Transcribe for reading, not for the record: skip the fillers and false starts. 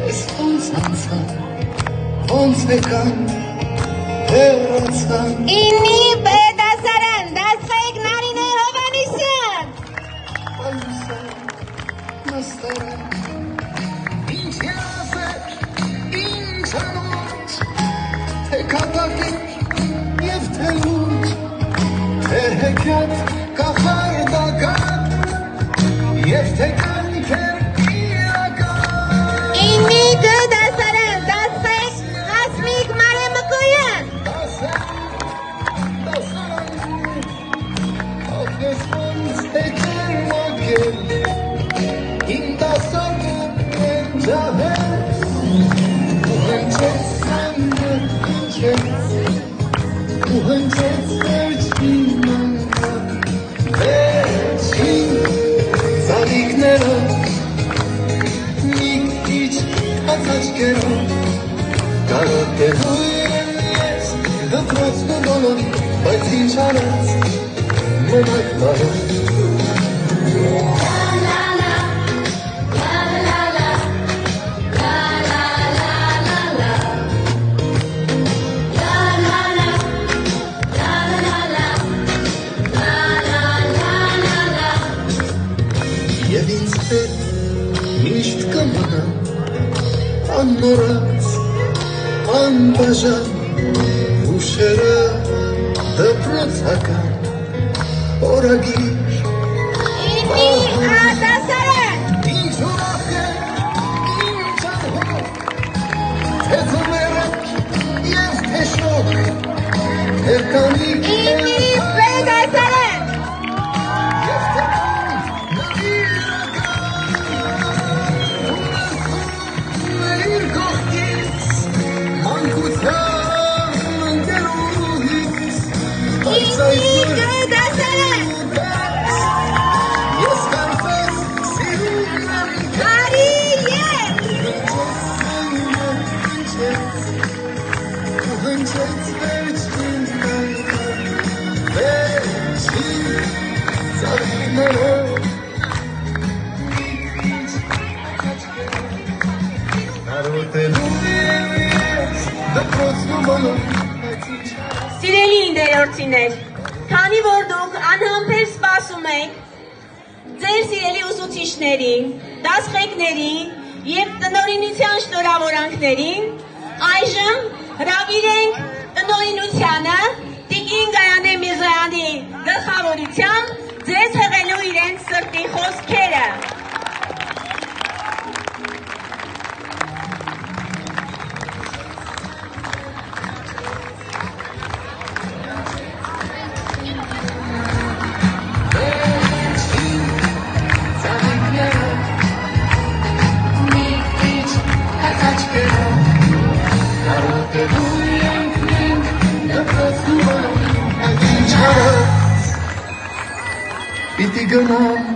Ես ոնց անցան, ոնց եկան, հեռացան Ինի պետասարան, դասխեք Նարինե Հովանիսյան Այուսան, նստարան Ինչ երասեր, ինչ անոց Թե կատակիր և թե լուչ Թե հեքյատ կախարդական Եվ թե կանքեր իրական Ինի պետասարան, դասխեք Հասմիկ Մարեմկոյան Ախես ոնց հեքեր մակել Իմ դասակը են ջահել Ու հնչեց սանդը ինչեց Ու հնչեց վերջին մանգա Վերջին ծալիկներով Մի քիչ հացաչկերով Կարոտելու եմ ես դպրոցն ու բոլոր Բայց ինչ արած մնաք բարով Եվ ինձ հետ միշտ կմնա անմոռաց, անբաժան ուշերը դպրոցական օրագիր Ինի դասարան Ինչ ուրախ է, ինչ անհոտ Թե ձմեռակ և թե շոգ Թե կանիկ Ինի պետասարան և թե կանք նվիրական Մեր կողքից մանկության ընկերուհից Բայց այսօր պետասարան ես կարծես սիրում եմ Արի ետ Հնչեց վերջին մանգա Վերջին ծաղիկներով Կարոտելու եմ ես դպրոցն ու բոլոր Սիրելի ինտերորցիներ, քանի որ դուք անհամբեր սպասում եք ձեր սիրելի ուսուցիչներին, դասղեկներին և տնօրինության շնորհավորանքներին, այժմ հրավիրենք տնօրինությանը Տիկին Գայանե Միրզոյանի գլխավորությամբ ձեզ հղելու իրենց սրտի խոսքերը։ Պիտի գնամ